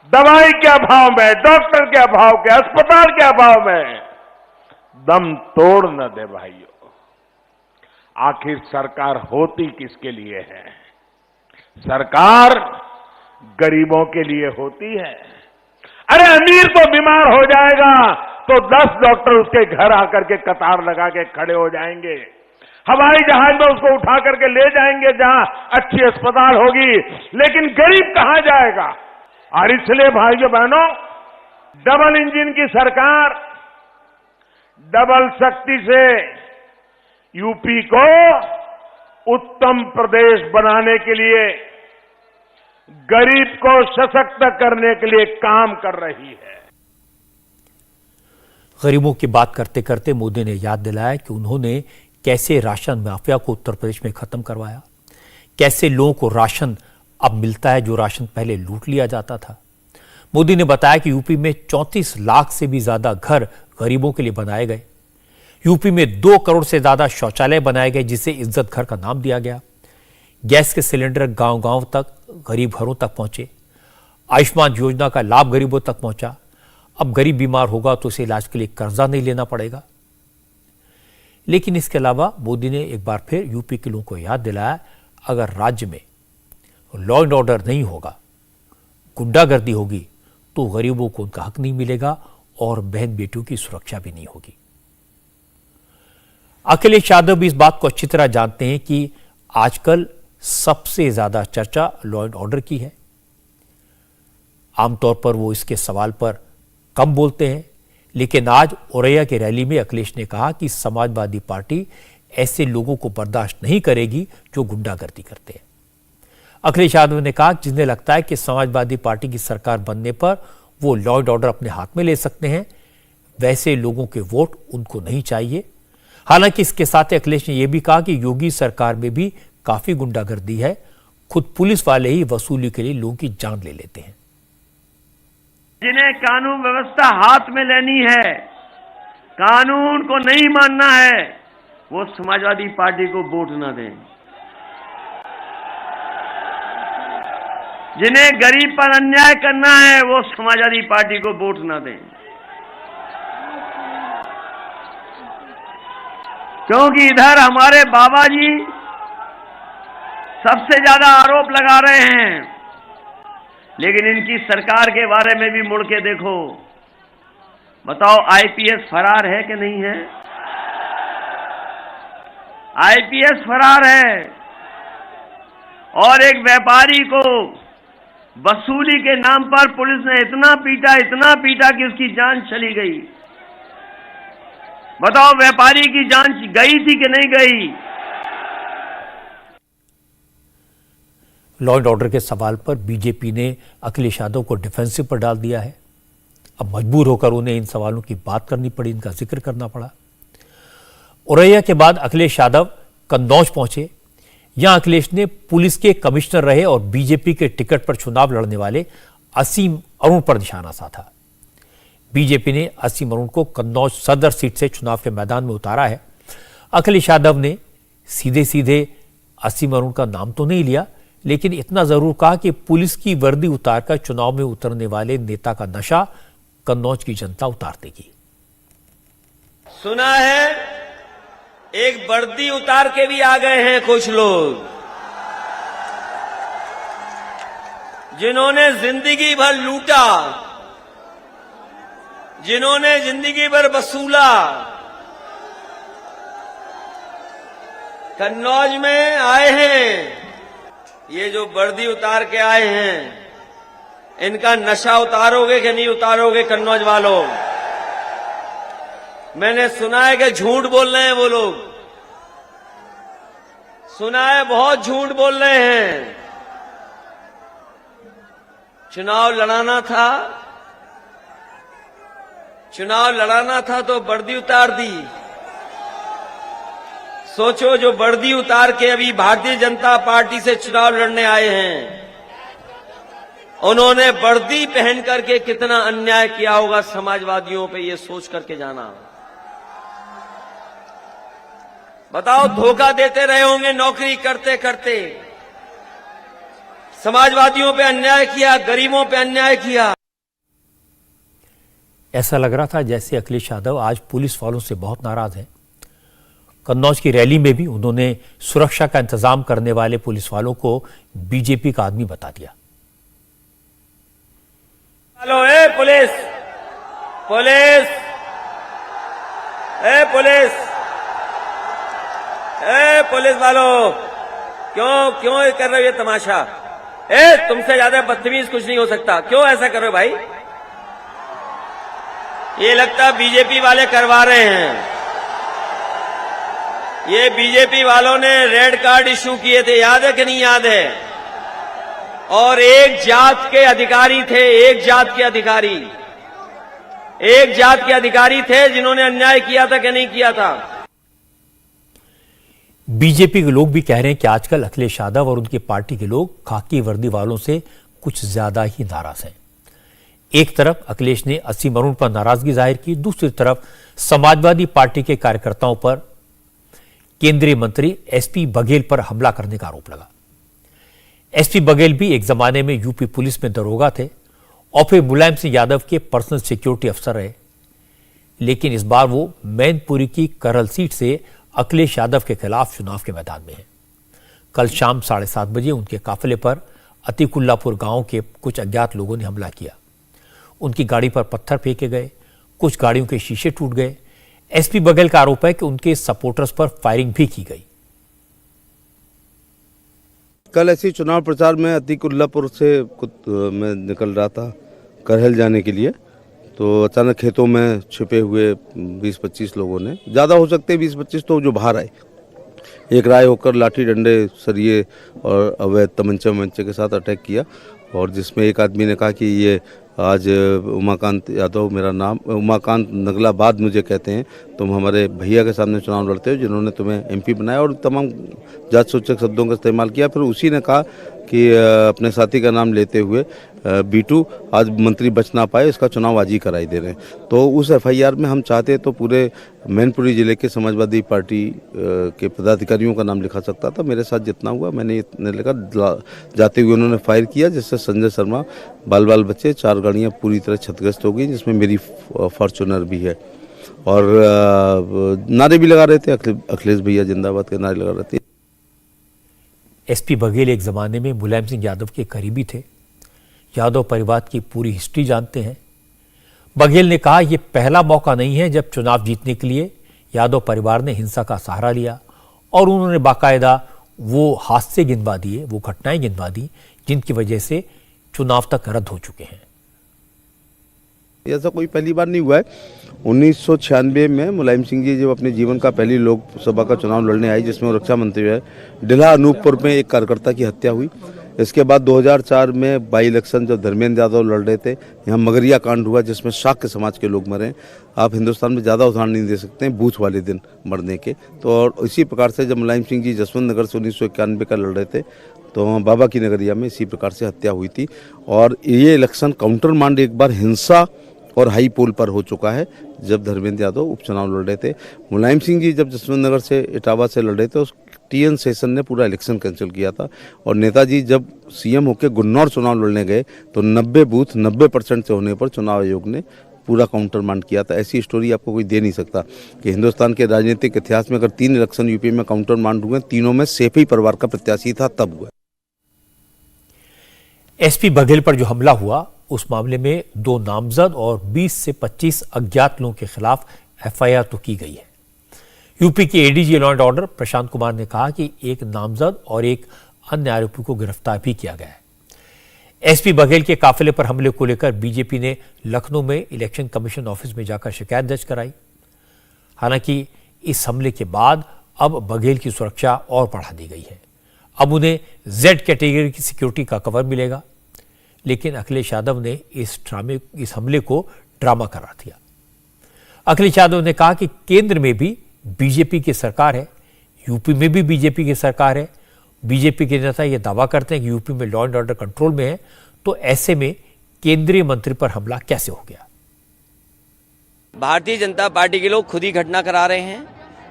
दवाई के अभाव में, डॉक्टर के अभाव के, अस्पताल के अभाव में दम तोड़ न दे। भाइयों, आखिर सरकार होती किसके लिए है? सरकार गरीबों के लिए होती है। अरे अमीर तो बीमार हो जाएगा तो 10 डॉक्टर उसके घर आकर के कतार लगा के खड़े हो जाएंगे। हवाई जहाज में उसको उठा करके ले जाएंगे जहां अच्छी अस्पताल होगी, लेकिन गरीब कहां जाएगा? और इसलिए भाइयों बहनों, डबल इंजन की सरकार, डबल शक्ति से यूपी को उत्तम प्रदेश बनाने के लिए, गरीब को सशक्त करने के लिए काम कर रही है।
गरीबों की बात करते करते मोदी ने याद दिलाया कि उन्होंने कैसे राशन माफिया को उत्तर प्रदेश में खत्म करवाया, कैसे लोगों को राशन अब मिलता है जो राशन पहले लूट लिया जाता था। मोदी ने बताया कि यूपी में 34 लाख से भी ज्यादा घर गरीबों के लिए बनाए गए। यूपी में 2 करोड़ से ज्यादा शौचालय बनाए गए जिसे इज्जत घर का नाम दिया गया। गैस के सिलेंडर गांव-गांव तक, गरीब घरों तक पहुंचे। आयुष्मान योजना का लाभ गरीबों तक पहुंचा। अब गरीब बीमार होगा तो उसे इलाज के लिए कर्जा नहीं लेना पड़ेगा। लेकिन इसके अलावा मोदी ने एक बार फिर यूपी के लोगों को याद दिलाया, अगर राज्य में लॉ एंड ऑर्डर नहीं होगा, गुंडागर्दी होगी, तो गरीबों को उनका हक नहीं मिलेगा और बहन बेटियों की सुरक्षा भी नहीं होगी। अखिलेश यादव भी इस बात को अच्छी तरह जानते हैं कि आजकल सबसे ज्यादा चर्चा लॉ एंड ऑर्डर की है। आमतौर पर वो इसके सवाल पर कम बोलते हैं, लेकिन आज औरैया की रैली में अखिलेश ने कहा कि समाजवादी पार्टी ऐसे लोगों को बर्दाश्त नहीं करेगी जो गुंडागर्दी करते हैं। अखिलेश यादव ने कहा कि जिन्हें लगता है कि समाजवादी पार्टी की सरकार बनने पर वो लॉ एंड ऑर्डर अपने हाथ में ले सकते हैं, वैसे लोगों के वोट उनको नहीं चाहिए। हालांकि इसके साथ अखिलेश ने यह भी कहा कि योगी सरकार में भी काफी गुंडागर्दी है, खुद पुलिस वाले ही वसूली के लिए लोगों की जान ले लेते हैं।
जिन्हें कानून व्यवस्था हाथ में लेनी है, कानून को नहीं मानना है, वो समाजवादी पार्टी को वोट न दें। जिन्हें गरीब पर अन्याय करना है, वो समाजवादी पार्टी को वोट न दें, क्योंकि इधर हमारे बाबा जी सबसे ज्यादा आरोप लगा रहे हैं, लेकिन इनकी सरकार के बारे में भी मुड़ के देखो। बताओ, आईपीएस फरार है कि नहीं है? आईपीएस फरार है और एक व्यापारी को वसूली के नाम पर पुलिस ने इतना पीटा कि उसकी जान चली गई। बताओ, व्यापारी की जान गई थी कि नहीं गई?
लॉ एंड ऑर्डर के सवाल पर बीजेपी ने अखिलेश यादव को डिफेंसिव पर डाल दिया है। अब मजबूर होकर उन्हें इन सवालों की बात करनी पड़ी, इनका जिक्र करना पड़ा। औरैया के बाद अखिलेश यादव कन्नौज पहुंचे। यहां अखिलेश ने पुलिस के कमिश्नर रहे और बीजेपी के टिकट पर चुनाव लड़ने वाले असीम अरुण पर निशाना साधा। बीजेपी ने असीम अरुण को कन्नौज सदर सीट से चुनाव के मैदान में उतारा है। अखिलेश यादव ने सीधे सीधे असीम अरुण का नाम तो नहीं लिया, लेकिन इतना जरूर कहा कि पुलिस की वर्दी उतारकर चुनाव में उतरने वाले नेता का नशा कन्नौज की जनता उतार देगी।
सुना है एक वर्दी उतार के भी आ गए हैं कुछ लोग, जिन्होंने जिंदगी भर लूटा, जिन्होंने जिंदगी भर वसूला। कन्नौज में आए हैं, ये जो वर्दी उतार के आए हैं, इनका नशा उतारोगे कि नहीं उतारोगे कन्नौज वालों? मैंने सुना है कि झूठ बोल रहे हैं वो लोग, सुना है बहुत झूठ बोल रहे हैं। चुनाव लड़ाना था तो वर्दी उतार दी। सोचो, जो वर्दी उतार के अभी भारतीय जनता पार्टी से चुनाव लड़ने आए हैं, उन्होंने वर्दी पहन करके कितना अन्याय किया होगा समाजवादियों पे, ये सोच करके जाना। बताओ, धोखा देते रहे होंगे नौकरी करते करते, समाजवादियों पे अन्याय किया, गरीबों पे अन्याय किया।
ऐसा लग रहा था जैसे अखिलेश यादव आज पुलिस वालों से बहुत नाराज हैं। कन्नौज की रैली में भी उन्होंने सुरक्षा का इंतजाम करने वाले पुलिस वालों को बीजेपी का आदमी बता दिया।
हेलो, ए पुलिस, पुलिस, ए पुलिस, ए पुलिस वालों, क्यों कर रहे हो ये तमाशा? तुमसे ज्यादा बदतमीज कुछ नहीं हो सकता, क्यों ऐसा कर रहे हो भाई? ये लगता है बीजेपी वाले करवा रहे हैं। ये बीजेपी वालों ने रेड कार्ड इश्यू किए थे, याद है कि नहीं याद है? और एक जात के अधिकारी थे, एक जात के अधिकारी थे जिन्होंने अन्याय किया था कि नहीं किया था?
बीजेपी के लोग भी कह रहे हैं कि आजकल अखिलेश यादव और उनकी पार्टी के लोग खाकी वर्दी वालों से कुछ ज्यादा ही नाराज हैं। एक तरफ अखिलेश ने असीम अरुण पर नाराजगी जाहिर की, दूसरी तरफ समाजवादी पार्टी के कार्यकर्ताओं पर केंद्रीय मंत्री एसपी बघेल पर हमला करने का आरोप लगा। एसपी बघेल भी एक जमाने में यूपी पुलिस में दरोगा थे और फिर मुलायम सिंह यादव के पर्सनल सिक्योरिटी अफसर रहे, लेकिन इस बार वो मैनपुरी की करल सीट से अखिलेश यादव के खिलाफ चुनाव के मैदान में है। कल शाम 7:30 बजे उनके काफिले पर अतिकुल्लापुर गांव के कुछ अज्ञात लोगों ने हमला किया। उनकी गाड़ी पर पत्थर फेंके गए, कुछ गाड़ियों के शीशे टूट गए। एसपी बघेल का आरोप है कि उनके सपोर्टर्स पर फायरिंग भी की गई।
कल ऐसी चुनाव प्रचार में अतिकुल्लापुर से मैं निकल रहा था करहल जाने के लिए, तो अचानक खेतों में छिपे हुए 20-25 लोगों ने, ज़्यादा हो सकते 20-25 तो जो बाहर आए, एक राय होकर लाठी डंडे सरिये और अवैध तमंचे के साथ अटैक किया। और जिसमें एक आदमी ने कहा कि ये आज उमाकांत यादव, मेरा नाम उमाकांत नगलाबाद मुझे कहते हैं, तुम हमारे भैया के सामने चुनाव लड़ते हो जिन्होंने तुम्हें एमपी बनाया, और तमाम जात सूचक शब्दों का इस्तेमाल किया। फिर उसी ने कहा कि अपने साथी का नाम लेते हुए बीटू आज मंत्री बच ना पाए, इसका चुनाव आज ही कराई दे रहे हैं। तो उस एफआईआर में हम चाहते तो पूरे मैनपुरी जिले के समाजवादी पार्टी के पदाधिकारियों का नाम लिखा सकता था। मेरे साथ जितना हुआ मैंने इतने लिखा। जाते हुए उन्होंने फायर किया, जिससे संजय शर्मा बाल बच्चे 4 गाड़ियाँ पूरी तरह क्षतिग्रस्त हो गई, जिसमें मेरी फॉर्चुनर भी है। और नारे भी लगा रहे थे, अखिलेश भैया जिंदाबाद के नारे लगा रहे थे।
एसपी बघेल एक जमाने में मुलायम सिंह यादव के करीबी थे, यादव परिवार की पूरी हिस्ट्री जानते हैं। बघेल ने कहा यह पहला मौका नहीं है जब चुनाव जीतने के लिए यादव परिवार ने हिंसा का सहारा लिया, और उन्होंने बाकायदा वो हादसे गिनवा दिए, वो घटनाएं गिनवा दी जिनकी वजह से चुनाव तक रद्द हो चुके हैं।
ऐसा कोई पहली बार नहीं हुआ है। 1996 में मुलायम सिंह जी जब अपने जीवन का पहली लोकसभा का चुनाव लड़ने आई, जिसमें रक्षा मंत्री रहे, डिल्हा अनूपपुर में एक कार्यकर्ता की हत्या हुई। इसके बाद 2004 में बाई इलेक्शन जब धर्मेंद्र यादव लड़ रहे थे, यहाँ मगरिया कांड हुआ जिसमें शाक्य समाज के लोग मरे। आप हिंदुस्तान में ज़्यादा उदाहरण नहीं दे सकते हैं बूथ वाले दिन मरने के। तो और इसी प्रकार से जब मुलायम सिंह जी जसवंत नगर से 1991 का लड़ रहे थे, तो वहाँ बाबा की नगरिया में इसी प्रकार से हत्या हुई थी। और ये इलेक्शन काउंटर मांड एक बार हिंसा और हाई पोल पर हो चुका है, जब धर्मेंद्र यादव उपचुनाव लड़ रहे थे। मुलायम सिंह जी जब जसवंत नगर से इटावा से लड़ रहे थे, उस टीएन सेशन ने पूरा इलेक्शन कैंसिल किया था। और नेताजी जब सीएम होकर गुन्नौर चुनाव लड़ने गए, तो 90 बूथ 90% से होने पर चुनाव आयोग ने पूरा काउंटर मांड किया था। ऐसी स्टोरी आपको कोई दे नहीं सकता कि हिंदुस्तान के राजनीतिक इतिहास में अगर 3 इलेक्शन यूपी में काउंटर मांड हुए, तीनों में सेफी परिवार का प्रत्याशी था तब हुआ।
एसपी बघेल पर जो हमला हुआ, उस मामले में 2 नामजद और 20 से 25 अज्ञात लोगों के खिलाफ एफआईआर तो की गई है। यूपी के ADG law and order Prashant Kumar ने कहा कि एक नामजद और एक अन्य आरोपी को गिरफ्तार भी किया गया है। एसपी बघेल के काफिले पर हमले को लेकर बीजेपी ने लखनऊ में इलेक्शन कमीशन ऑफिस में जाकर शिकायत दर्ज कराई। हालांकि इस हमले के बाद अब बघेल की सुरक्षा और बढ़ा दी गई है। अब उन्हें जेड कैटेगरी की सिक्योरिटी का कवर मिलेगा, लेकिन अखिलेश यादव ने इस हमले को ड्रामा करार दिया। अखिलेश यादव ने कहा कि केंद्र में भी बीजेपी की सरकार है, यूपी में भी बीजेपी की सरकार है। बीजेपी के नेता यह दावा करते हैं कि यूपी में लॉ एंड ऑर्डर कंट्रोल में है, तो ऐसे में केंद्रीय मंत्री पर हमला कैसे हो गया?
भारतीय जनता पार्टी के लोग खुद ही घटना करा रहे हैं,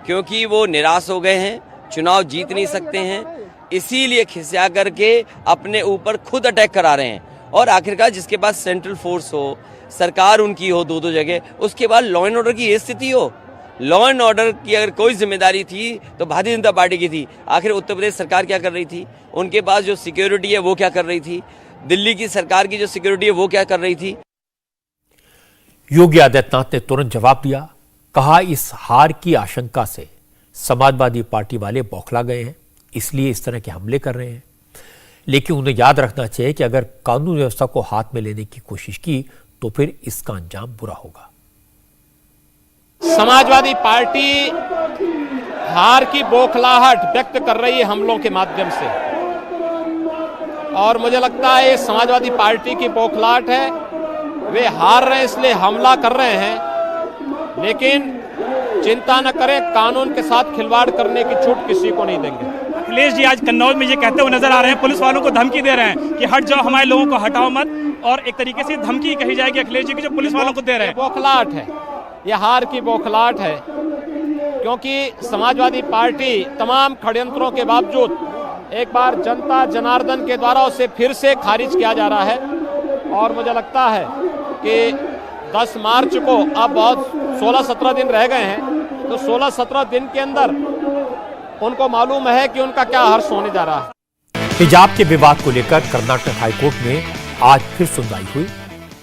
क्योंकि वो निराश हो गए हैं, चुनाव जीत नहीं सकते हैं, इसीलिए खिसिया करके अपने ऊपर खुद अटैक करा रहे हैं। और आखिरकार जिसके पास सेंट्रल फोर्स हो, सरकार उनकी हो 2-2 जगह, उसके बाद लॉ एंड ऑर्डर की ये स्थिति हो। लॉ एंड ऑर्डर की अगर कोई जिम्मेदारी थी तो भारतीय जनता पार्टी की थी। आखिर उत्तर प्रदेश सरकार क्या कर रही थी? उनके पास जो सिक्योरिटी है वो क्या कर रही थी? दिल्ली की सरकार की जो सिक्योरिटी है वो क्या कर रही थी?
योगी आदित्यनाथ ने तुरंत जवाब दिया, कहा इस हार की आशंका से समाजवादी पार्टी वाले बौखला गए हैं, इसलिए इस तरह के हमले कर रहे हैं। लेकिन उन्हें याद रखना चाहिए कि अगर कानून व्यवस्था को हाथ में लेने की कोशिश की तो फिर इसका अंजाम बुरा होगा।
समाजवादी पार्टी हार की बौखलाहट व्यक्त कर रही है हमलों के माध्यम से, और मुझे लगता है ये समाजवादी पार्टी की बौखलाहट है। वे हार रहे हैं इसलिए हमला कर रहे हैं, लेकिन चिंता न करें, कानून के साथ खिलवाड़ करने की छूट किसी को नहीं देंगे।
अखिलेश जी आज कन्नौज में ये कहते हुए नजर आ रहे हैं, पुलिस वालों को धमकी दे रहे हैं कि हट जाओ, हमारे लोगों को हटाओ मत, और एक तरीके से धमकी कही जाएगी अखिलेश जी की जो पुलिस वालों को दे रहे हैं।
बौखलाहट है, यह हार की बौखलाहट है, क्योंकि समाजवादी पार्टी तमाम षड्यंत्रों के बावजूद एक बार जनता जनार्दन के द्वारा उसे फिर से खारिज किया जा रहा है। और मुझे लगता है कि 10 मार्च को अब बहुत 16-17 दिन रह गए हैं, तो 16-17 दिन के अंदर उनको मालूम है कि उनका क्या हर्ष होने जा रहा है।
हिजाब के विवाद को लेकर कर्नाटक हाईकोर्ट में आज फिर सुनवाई हुई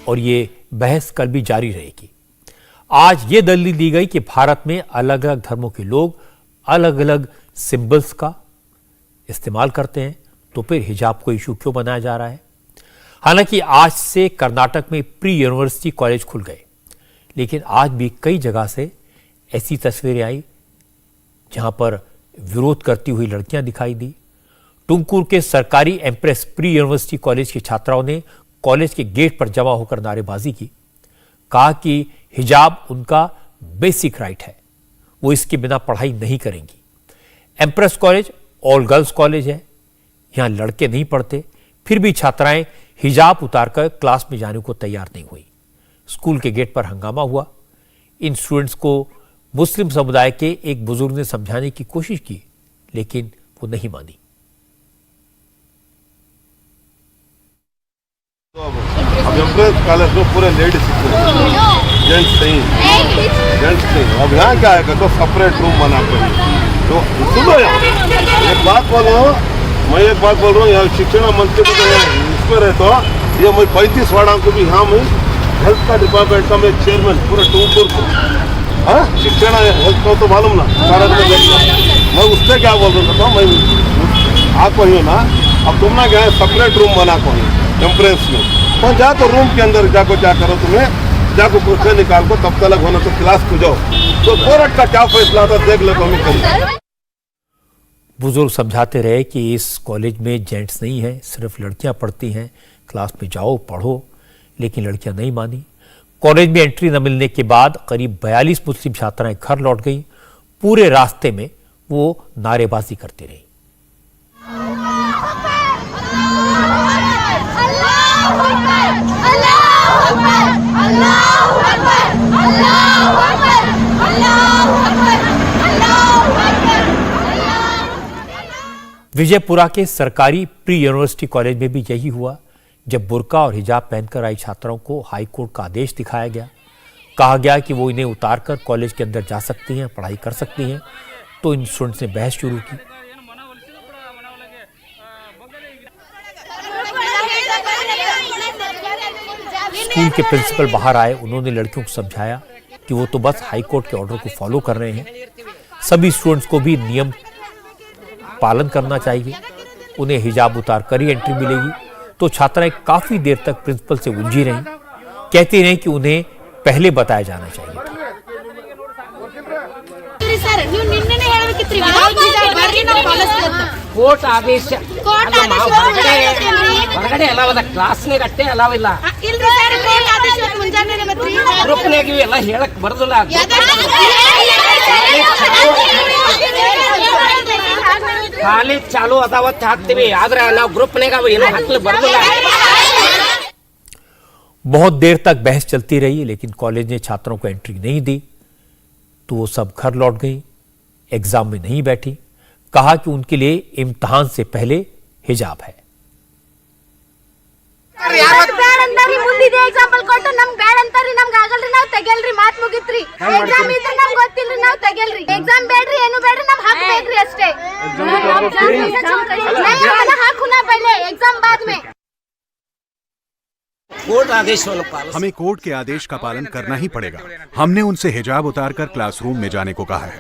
और ये बहस कल भी जारी रहेगी। आज ये दलील दी गई कि भारत में अलग अलग धर्मों के लोग अलग अलग सिंबल्स का इस्तेमाल करते हैं, तो फिर हिजाब को इशू क्यों बनाया जा रहा है। हालांकि आज से कर्नाटक में प्री यूनिवर्सिटी कॉलेज खुल गए, लेकिन आज भी कई जगह से ऐसी तस्वीरें आई जहां पर विरोध करती हुई लड़कियां दिखाई दी। टुमकुर के सरकारी एम्प्रेस प्री यूनिवर्सिटी कॉलेज की छात्राओं ने कॉलेज के गेट पर जमा होकर नारेबाजी की, कहा कि हिजाब उनका बेसिक राइट है, वो इसके बिना पढ़ाई नहीं करेंगी। Empress college all girls college है, यहां लड़के नहीं पढ़ते, फिर भी छात्राएं हिजाब उतारकर क्लास में जाने को तैयार नहीं हुई। स्कूल के गेट पर हंगामा हुआ। इन स्टूडेंट्स को मुस्लिम समुदाय के एक बुजुर्ग ने समझाने की कोशिश की, लेकिन वो नहीं मानी।
एम्प्रेस कॉलेज में पूरे लेडीज जेंट्स नहीं। अब यहाँ क्या है तो सेपरेट रूम बना कर, तो सुनो यार एक बात बोलो, मैं एक बात बोल रहा हूँ, यहाँ शिक्षण मंत्री को इसमें रहता हूँ, ये मैं 35 वार्डा को भी यहाँ मैं हेल्थ का डिपार्टमेंट का मैं चेयरमैन पूरे टूमपुर को, हाँ शिक्षण हेल्थ का तो मालूम ना सारा मैं उससे क्या बोल रहा था, मैं आपको ही ना, अब तुम ना क्या है सेपरेट रूम बना को एम्प्रेस में, तो जा तो रूम के अंदर जाको क्या करो, तुम्हें जाको कुर्सी निकाल को तब तक होना तो क्लास को जाओ, तो कोर्ट का क्या फैसला था देख लो, हमें करिए।
बुजुर्ग समझाते रहे कि इस कॉलेज में जेंट्स नहीं है, सिर्फ लड़कियां पढ़ती हैं, क्लास में जाओ पढ़ो, लेकिन लड़कियां नहीं मानी। कॉलेज में एंट्री न मिलने के बाद करीब 42 मुस्लिम छात्राएं घर लौट गईं। पूरे रास्ते में वो नारेबाजी करती रही। विजयपुरा के सरकारी प्री यूनिवर्सिटी कॉलेज में भी यही हुआ, जब बुर्का और हिजाब पहनकर आई छात्राओं को हाईकोर्ट का आदेश दिखाया गया। कहा गया कि वो इन्हें उतारकर कॉलेज के अंदर जा सकती हैं, पढ़ाई कर सकती हैं, तो इन स्टूडेंट्स ने बहस शुरू की। स्कूल के प्रिंसिपल बाहर आए, उन्होंने लड़कियों को समझाया कि वो तो बस हाईकोर्ट के ऑर्डर को फॉलो कर रहे हैं, सभी स्टूडेंट्स को भी नियम पालन करना चाहिए, उन्हें हिजाब उतार कर ही एंट्री मिलेगी। तो छात्राएं काफी देर तक प्रिंसिपल से उलझी रहीं, कहती रहीं कि उन्हें पहले बताया जाना चाहिए था।
ಕೋರ್ಟ್ ಆದೇಶ ಹೊರಗಡೆ ಅಲಾವಲ್ಲ, ಕ್ಲಾಸ್ನಾಗ ಅಷ್ಟೇ ಅಲಾವಿಲ್ಲ, ಗ್ರೂಪ್ನಾಗ ಇವೆಲ್ಲ ಹೇಳಕ್ ಬರೋದಿಲ್ಲ. ಕಾಲೇಜ್ ಚಾಲು ಅದಾವತ್ ಹಾಕ್ತಿವಿ, ಆದ್ರೆ ನಾವು ಗ್ರೂಪ್ನಾಗ ಏನೋ ಹಾಕ್ಲಿಕ್ಕೆ ಬರೋದಿಲ್ಲ।
बहुत देर तक बहस चलती रही, लेकिन कॉलेज ने छात्रों को एंट्री नहीं दी, तो वो सब घर लौट गई, एग्जाम में नहीं बैठी। कहा कि उनके लिए इम्तिहान से पहले हिजाब है।
ಮುಂದಿದೆ ಎಕ್ಸಾಂಪಲ್ ಕೊಟ್ಟು ನಮ್ ಬ್ಯಾಡ್ ಅಂತಾರಿ, ನಮ್ಗೆ ಆಗಲ್ರಿ, ನಾವ್ ತೆಗೆಲ್ರಿ, ಮಾತ್ ಮುಗಿತ್ರಿ, ಎಕ್ಸಾಮ್ ಇದ್ರೆ ನಮ್ಗೆ ಗೊತ್ತಿಲ್ರಿ, ನಾವ್ ತೆಗೆಲ್ರಿ, ಎಕ್ಸಾಮ್ ಬೇಡ್ರಿ, ಏನು ಬೇಡ್ರಿ, ನಮ್ ಹಕ್ ಬೇಕ್ರಿ ಅಷ್ಟೇ, ಹಾಕುನಾ ಪಹಲೆ एग्जाम बाद में।
कोर्ट आदेश
हमें कोर्ट के आदेश का पालन करना ही पड़ेगा। हमने उनसे हिजाब उतारकर क्लासरूम में जाने को कहा है।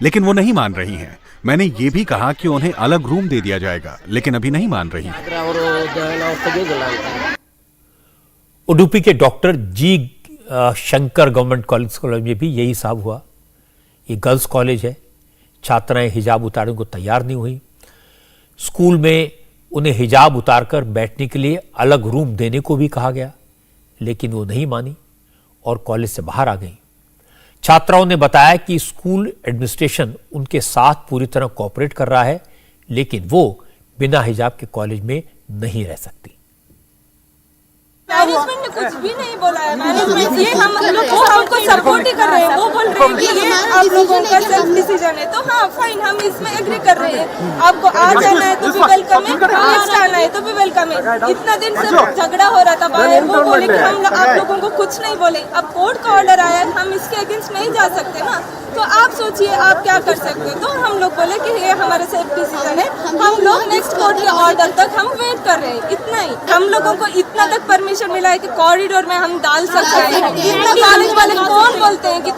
लेकिन वो नहीं मान रही हैं। मैंने ये भी कहा कि उन्हें अलग रूम दे दिया जाएगा, लेकिन अभी नहीं मान रही।
उडुपी के डॉक्टर जी शंकर गवर्नमेंट कॉलेज में भी यही हिसाब हुआ। ये गर्ल्स कॉलेज है, छात्राएं हिजाब उतारने को तैयार नहीं हुई। स्कूल में उन्हें हिजाब उतारकर बैठने के लिए अलग रूम देने को भी कहा गया, लेकिन वो नहीं मानी और कॉलेज से बाहर आ गई। छात्राओं ने बताया कि स्कूल एडमिनिस्ट्रेशन उनके साथ पूरी तरह कोऑपरेट कर रहा है, लेकिन वो बिना हिजाब के कॉलेज में नहीं रह सकती।
मैनेजमेंट ने कुछ भी नहीं बोला है। मैनेजमेंट ये हम लोग वो हमको सपोर्ट ही कर रहे हैं। वो बोल रहे हैं कि ये आप लोगों का सेल्फ डिसीजन है, तो हाँ फाइन, हम इसमें एग्री कर रहे हैं। आपको आ जाना है तो भी वेलकम है, नेक्स्ट आना है तो भी वेलकम है। इतना दिन से झगड़ा हो रहा था बाहर, वो बोले कि हम आप लोगों को कुछ नहीं बोले। अब कोर्ट का ऑर्डर आया, हम इसके अगेंस्ट नहीं जा सकते ना, तो आप सोचिए आप क्या कर सकते हो। तो हम लोग बोले कि ये हमारा सेल्फ डिसीजन है, हम लोग नेक्स्ट कोर्ट के ऑर्डर तक हम वेट कर रहे हैं। इतना ही हम लोगों को इतना तक परमिशन मिला है कि कॉरिडोर में हम डाल सकते हैं। इतना कॉलेज वाले कौन बोलते हैं कि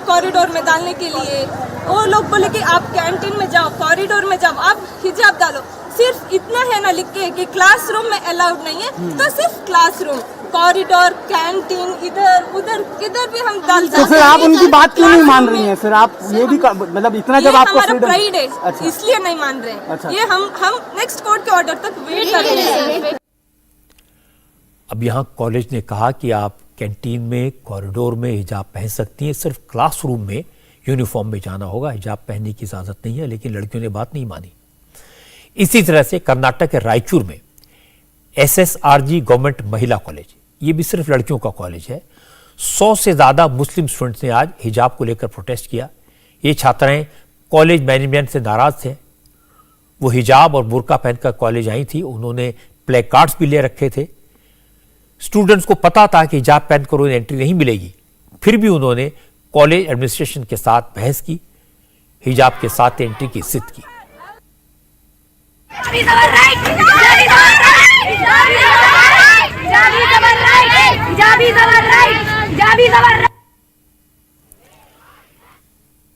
कॉरिडोर में डालने के लिए। वो लोग बोले कि आप कैंटीन में जाओ, कॉरिडोर में जाओ, आप हिजाब डालो। सिर्फ इतना है ना लिख के कि क्लासरूम में अलाउड नहीं है, तो सिर्फ क्लासरूम, कॉरिडोर, कैंटीन, इधर उधर किधर भी हम डाल सकते हैं।
तो फिर आप उनकी बात क्यों नहीं मान रही हैं? फिर आप ये भी मतलब इतना जब आपको
हमारा प्राइड है, इसलिए नहीं मान रहे हैं।
अच्छा।
ये हम नेक्स्ट कोर्ट के ऑर्डर तक वेट कर रहे हैं।
अब यहाँ कॉलेज ने कहा कि आप कैंटीन में, कॉरिडोर में हिजाब पहन सकती हैं, सिर्फ क्लासरूम में यूनिफॉर्म में जाना होगा, हिजाब पहनने की इजाजत नहीं है। लेकिन लड़कियों ने बात नहीं मानी। इसी तरह से कर्नाटक के रायचूर में SSRG गवर्नमेंट महिला कॉलेज, ये भी सिर्फ लड़कियों का कॉलेज है। 100 से ज्यादा मुस्लिम स्टूडेंट्स ने आज हिजाब को लेकर प्रोटेस्ट किया। ये छात्राएं कॉलेज मैनेजमेंट से नाराज थे। वो हिजाब और बुर्का पहनकर कॉलेज आई थी। उन्होंने प्ले कार्ड्स भी ले रखे थे। स्टूडेंट्स को पता था कि हिजाब पहनकर उन्हें एंट्री नहीं मिलेगी, फिर भी उन्होंने कॉलेज एडमिनिस्ट्रेशन के साथ बहस की, हिजाब के साथ एंट्री की जिद की।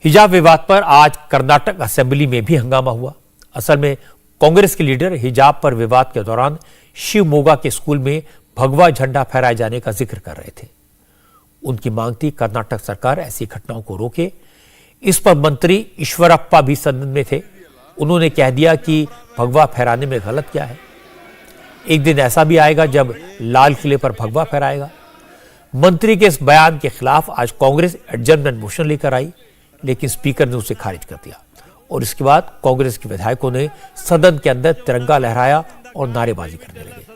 हिजाब विवाद पर आज कर्नाटक असेंबली में भी हंगामा हुआ। असल में कांग्रेस के लीडर हिजाब पर विवाद के दौरान शिवमोगा के स्कूल में भगवा झंडा फहराए जाने का जिक्र कर रहे थे। उनकी मांग थी कर्नाटक सरकार ऐसी घटनाओं को रोके। इस पर मंत्री ईश्वरप्पा भी सदन में थे। उन्होंने कह दिया कि भगवा फहराने में गलत क्या है। एक दिन ऐसा भी आएगा जब लाल किले पर भगवा फहराएगा। मंत्री के इस बयान के खिलाफ आज कांग्रेस एडजर्नमेंट मोशन लेकर आई, लेकिन स्पीकर ने उसे खारिज कर दिया और इसके बाद कांग्रेस के विधायकों ने सदन के अंदर तिरंगा लहराया और नारेबाजी करने लगे।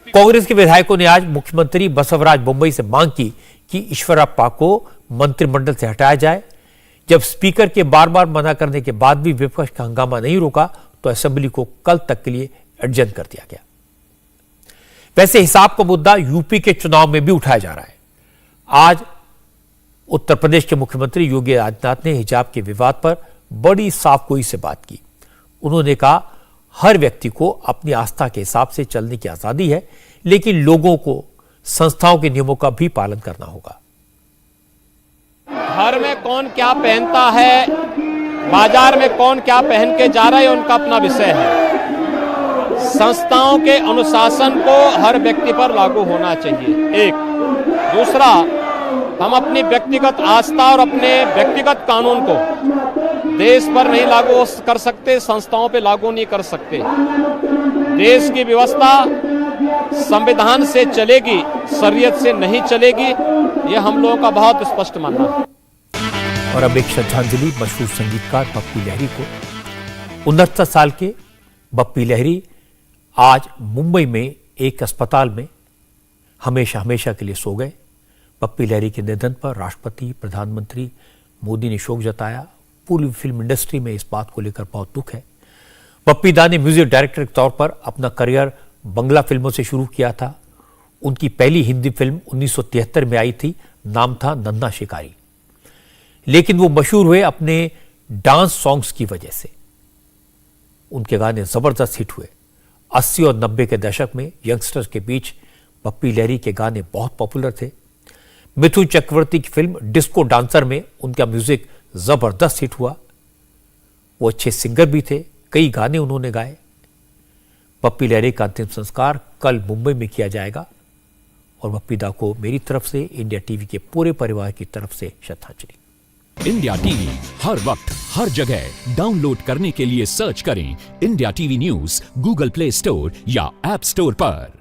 कांग्रेस के विधायकों ने आज मुख्यमंत्री बसवराज बोम्मई से मांग की कि ईश्वरप्पा को मंत्रिमंडल से हटाया जाए। जब स्पीकर के बार बार मना करने के बाद भी विपक्ष का हंगामा नहीं रुका तो असेंबली को कल तक के लिए एडजर्न कर दिया गया। वैसे हिसाब का मुद्दा यूपी के चुनाव में भी उठाया जा रहा है। आज उत्तर प्रदेश के मुख्यमंत्री योगी आदित्यनाथ ने हिजाब के विवाद पर बड़ी साफगोई से बात की। उन्होंने कहा, हर व्यक्ति को अपनी आस्था के हिसाब से चलने की आजादी है, लेकिन लोगों को संस्थाओं के नियमों का भी पालन करना होगा।
घर में कौन क्या पहनता है, बाजार में कौन क्या पहन के जा रहा है, उनका अपना विषय है। संस्थाओं के अनुशासन को हर व्यक्ति पर लागू होना चाहिए। एक दूसरा, हम अपनी व्यक्तिगत आस्था और अपने व्यक्तिगत कानून को देश पर नहीं लागू कर सकते, संस्थाओं पे लागू नहीं कर सकते। देश की व्यवस्था संविधान से चलेगी, शरीयत से नहीं चलेगी, ये हम लोगों का बहुत स्पष्ट मानना है।
और अब एक श्रद्धांजलि मशहूर संगीतकार बप्पी लहरी को। 69 साल के बप्पी लहरी आज मुंबई में एक अस्पताल में हमेशा हमेशा के लिए सो गए। बप्पी लहरी के निधन पर राष्ट्रपति, प्रधानमंत्री मोदी ने शोक जताया। पूरी फिल्म इंडस्ट्री में इस बात को लेकर बहुत दुख है। बप्पी दा ने म्यूजिक डायरेक्टर के तौर पर अपना करियर बंगला फिल्मों से शुरू किया था। उनकी पहली हिंदी फिल्म 1973 में आई थी, नाम था नन्हा शिकारी। लेकिन वो मशहूर हुए अपने डांस सॉन्ग्स की वजह से। उनके गाने जबरदस्त हिट हुए। 80 और 90 के दशक में यंगस्टर्स के बीच बप्पी लहरी के गाने बहुत पॉपुलर थे। मिथुन चक्रवर्ती की फिल्म डिस्को डांसर में उनका म्यूजिक जबरदस्त हिट हुआ। वो अच्छे सिंगर भी थे, कई गाने उन्होंने गाए। पप्पी लहरी का अंतिम संस्कार कल मुंबई में किया जाएगा और पप्पी दा को मेरी तरफ से, इंडिया टीवी के पूरे परिवार की तरफ से श्रद्धांजलि।
इंडिया टीवी हर वक्त हर जगह डाउनलोड करने के लिए सर्च करें India TV news Google play store या ऐप स्टोर पर।